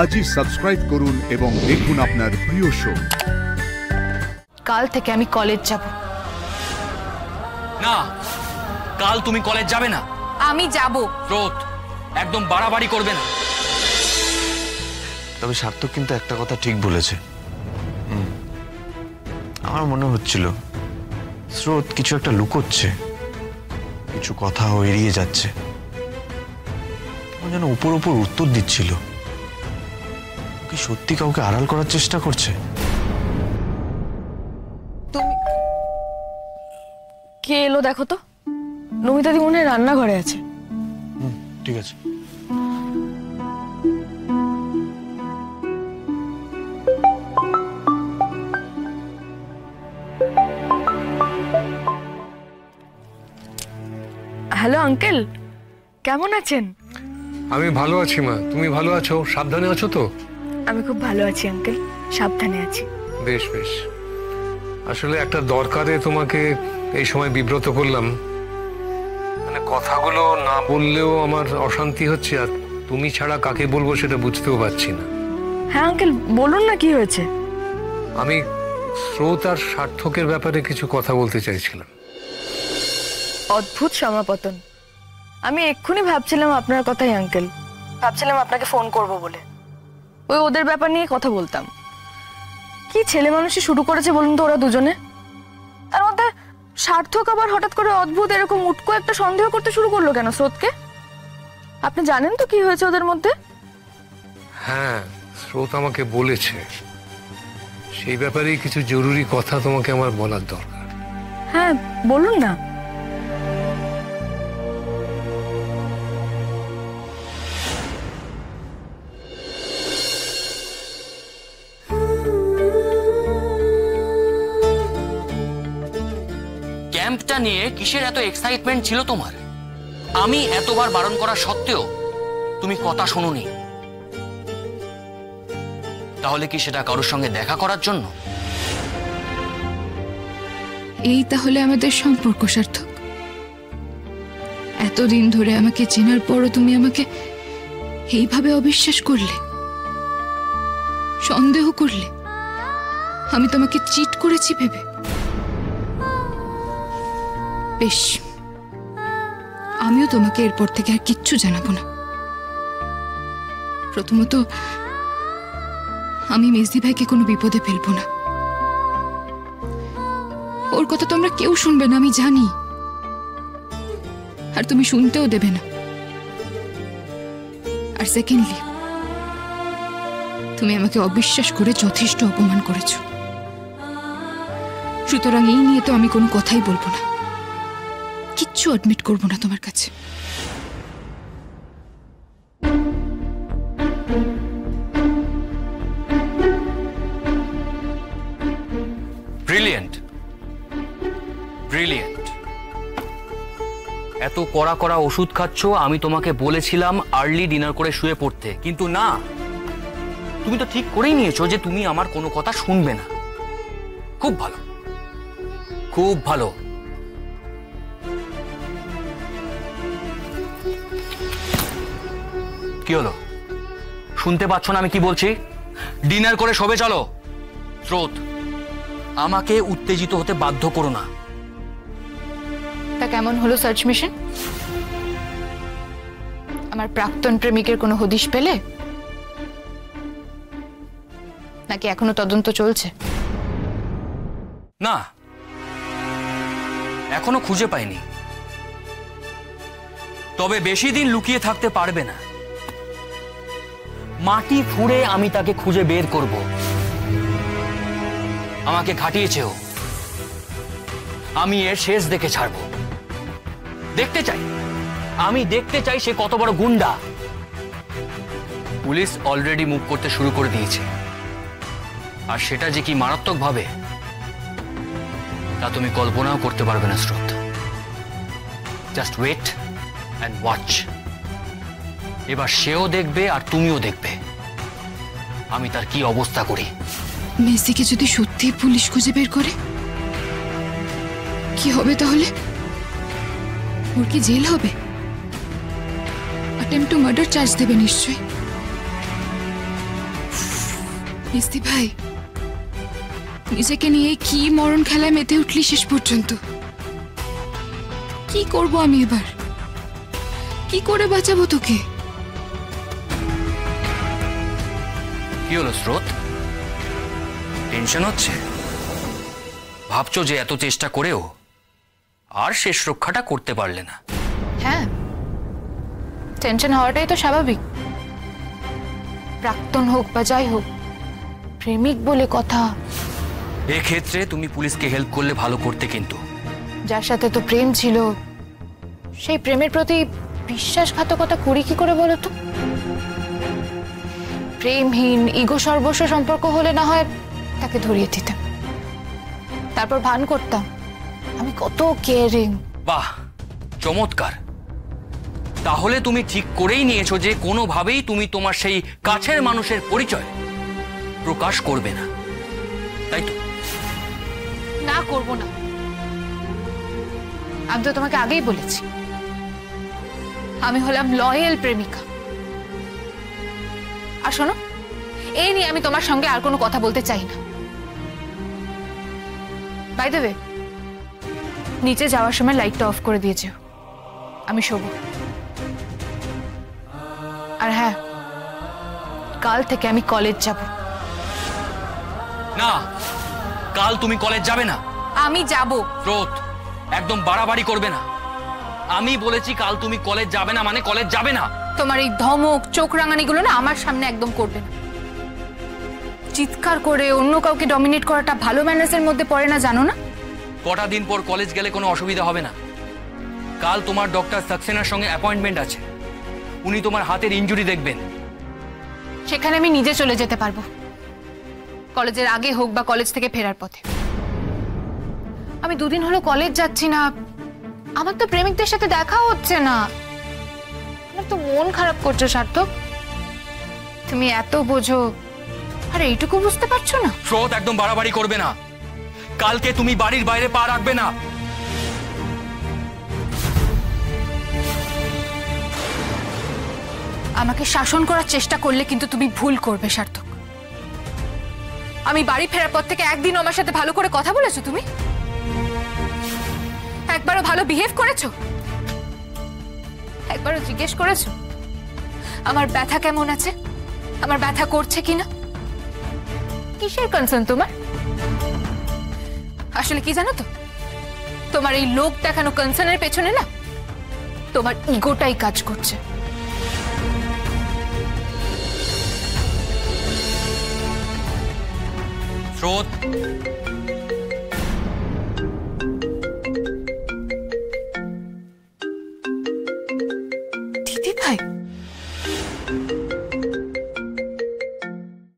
আজই সাবস্ক্রাইব করুন এবং দেখুন আপনার প্রিয় শো। কাল থেকে আমি কলেজ যাব না। কাল তুমি কলেজ যাবে না। আমি যাব। স্রোত, একদম বাড়াবাড়ি করবে না। তবে সার্থক কিন্তু একটা কথা ঠিক বলেছে। আমার মনে হচ্ছিল স্রোত কিছু একটা লুকোচ্ছে, কিছু কথা এড়িয়ে যাচ্ছে, যেন উপর উপর উত্তর দিচ্ছিল। কি সত্যি কাউকে আড়াল করার চেষ্টা করছে? তুমি কে এলো দেখো তো। নমিতা দি মনে হয় রান্নাঘরে আছে। ঠিক আছে। হ্যালো আঙ্কেল, কেমন আছেন? আমি ভালো আছি মা, তুমি ভালো আছো? সাবধানে আছো তো? আমি খুব ভালো আছি আঙ্কেল, সাবধানে আছি। বেশ বেশ। আসলে একটা দরকারে তোমাকে এই সময় বিব্রত করলাম। মানে কথাগুলো না বললেও আমার অশান্তি হচ্ছে, আর তুমি ছাড়া কাকে বলবো সেটা বুঝতেও পারছি না। হ্যাঁ আঙ্কেল, বলুন না কি হয়েছে। আমি স্রোত আর সার্থকের ব্যাপারে কিছু কথা বলতে চাইছিলাম। অদ্ভুত সমাপতন। আমি এক্ষুনি ভাবছিলাম আপনার কথাই আঙ্কেল, ভাবছিলাম আপনাকে ফোন করব বলে। ওদের ব্যাপার নিয়ে কথা বলতাম। কি ছেলে মানুষই শুরু করেছে বলুন তো ওরা দুজনে। তার মধ্যে সার্থক আবার হঠাৎ করে অদ্ভুত এরকম উটকো একটা সন্দেহ করতে শুরু করলো কেন স্রোতকে? আপনি জানেন তো কি হয়েছে ওদের মধ্যে? হ্যাঁ, স্রোত আমাকে বলেছে। সেই ব্যাপারেই কিছু জরুরি কথা তোমাকে আমার বলার দরকার। হ্যাঁ বলুন না। ক্যাম্পটা নিয়ে কিসের এত এক্সাইটমেন্ট ছিল তোমার? আমি এতবার বারণ করা সত্ত্বেও তুমি কথা শোনোনি। তাহলে কি সেটা কারোর সঙ্গে দেখা করার জন্য? এই তাহলে আমাদের সম্পর্ক সার্থক? এতদিন ধরে আমাকে চেনার পরও তুমি আমাকে এইভাবে অবিশ্বাস করলে, সন্দেহ করলে, আমি তোমাকে চিট করেছি ভেবে? বেশ, আমিও তোমাকে এরপর থেকে আর কিচ্ছু জানাবো না। প্রথমত, আমি মেজদি ভাইকে কোনো বিপদে ফেলবো না। ওর কথা তোমরা কেউ শুনবে না, আমি জানি। আর তুমি শুনতেও দেবে না। আর সেকেন্ডলি, তুমি আমাকে অবিশ্বাস করে যথেষ্ট অপমান করেছো। সুতরাং এই নিয়ে তো আমি কোনো কথাই বলবো না, কিচ্ছু অ্যাডমিট করবো না তোমার কাছে। Brilliant, brilliant. এত কড়া কড়া ওষুধ খাচ্ছ। আমি তোমাকে বলেছিলাম আর্লি ডিনার করে শুয়ে পড়তে, কিন্তু না, তুমি তো ঠিক করেই নিয়েছো যে তুমি আমার কোনো কথা শুনবে না। খুব ভালো, খুব ভালো। কি হলো, শুনতে পাচ্ছ না আমি কি বলছি? ডিনার করে শোবে চলো। স্রোত, আমাকে উত্তেজিত হতে বাধ্য করো না। তা কেমন হলো সার্চ মিশন? আমার প্রাক্তন প্রেমিকের কোনো হদিশ পেলে, নাকি এখনো তদন্ত চলছে? না, এখনো খুঁজে পাইনি। তবে বেশি দিন লুকিয়ে থাকতে পারবে না। মাটি খুঁড়ে আমি তাকে খুঁজে বের করব। আমাকে খাটিয়েছে ও, আমি এর শেষ দেখে ছাড়ব। দেখতে চাই, আমি দেখতে চাই সে কত বড় গুন্ডা। পুলিশ অলরেডি মুভ করতে শুরু করে দিয়েছে, আর সেটা যে কি মারাত্মক ভাবে তা তুমি কল্পনাও করতে পারবে না স্রোত। Just wait and watch. এবার সেও দেখবে আর তুমিও দেখবে আমি তার কি অবস্থা করি। মেসিকে যদি সত্যি পুলিশ খুঁজে বের করে কি হবে তাহলে? ওর কি জেল হবে? অ্যাটেম্প্ট টু মার্ডার চার্জ দেবে নিশ্চয়ই। মিস্তি ভাই, নিজেকে নিয়ে কি মরণ খেলায় মেতে উঠলি শেষ পর্যন্ত। কি করব আমি এবার? কি করে বাঁচাবো তোকে? কি হলো স্রোত, টেনশন হচ্ছে? ভাবছো যে এত চেষ্টা করেও আর শেষ রক্ষাটা করতে পারলে না? হ্যাঁ, টেনশন হওয়াটাই তো স্বাভাবিক। প্রাক্তন হোক বা যাই হোক, প্রেমিক বলে কথা। এক্ষেত্রে তুমি পুলিশকে হেল্প করলে ভালো করতে, কিন্তু যার সাথে তো প্রেম ছিল, সেই প্রেমের প্রতি বিশ্বাসঘাতকতা করি কি করে বলো তো? প্রেমহীন ইগো সর্বস্ব সম্পর্ক হলে না হয় তাকে ধরিয়ে দিতাম, তারপর ভান করতাম আমি কত কেয়ারিং। বাহ, চমৎকার। তাহলে তুমি ঠিক করেই নিয়েছো যে কোনোভাবেই তুমি তোমার সেই কাছের মানুষের পরিচয় প্রকাশ করবে না, তাই তো? না, করব না। আমি তো তোমাকে আগেই বলেছি, আমি হলাম লয়াল প্রেমিকা। আর শোনো, এই নিয়ে আমি তোমার সঙ্গে আর কোনো কথা বলতে চাই না। বাই দ্য ওয়ে, নিচে যাওয়ার সময় লাইটটা অফ করে দিয়েছে, আমি শোবো। আর হ্যাঁ, কাল থেকে আমি কলেজ যাব। না, কাল তুমি কলেজ যাবে না। আমি যাব। স্রোত, একদম বাড়াবাড়ি করবে না। আমি বলেছি কাল তুমি কলেজ যাবে না মানে কলেজ যাবে না। তোমার এই ধমক চোখ রাঙানিগুলো না আমার সামনে একদম করবে না। চিৎকার করে অন্য কাউকে ডমিনেট করাটা ভালো ম্যানার্সের মধ্যে পড়ে না, জানো না? কটা দিন পর কলেজ গেলে কোনো অসুবিধা হবে না। কাল তোমার ডক্টর সাক্সেনার সঙ্গে অ্যাপয়েন্টমেন্ট আছে, উনি তোমার হাতের ইনজুরি দেখবেন। সেখানে আমি নিজে চলে যেতে পারবো, কলেজের আগে হোক বা কলেজ থেকে ফেরার পথে। আমি দুদিন হলো কলেজ যাচ্ছি না, আমার তো প্রেমিকদের সাথে দেখা হচ্ছে না। আমার তো মন খারাপ করছো সার্থক, তুমি এত বোঝো আর এইটুকু বুঝতে পারছো না? স্রোত, একদম বাড়াবাড়ি করবে না। কালকে তুমি বাড়ির বাইরে পা রাখবে না। আমাকে শাসন করার চেষ্টা করলে কিন্তু তুমি ভুল করবে সার্থক। আমি বাড়ি ফেরার পর থেকে একদিনও আমার সাথে ভালো করে কথা বলেছো তুমি? একবারও ভালো বিহেভ করেছো? একবারও জিজ্ঞেস করেছো আমার ব্যথা কেমন আছে, আমার ব্যথা করছে কিনা? কিসের কনসার্ন তোমার? আসলে কি জানো তো, তোমার এই লোক দেখানো কনসার্নের পেছনে না তোমার ইগোটাই কাজ করছে। স্রোত, দিদি ভাই,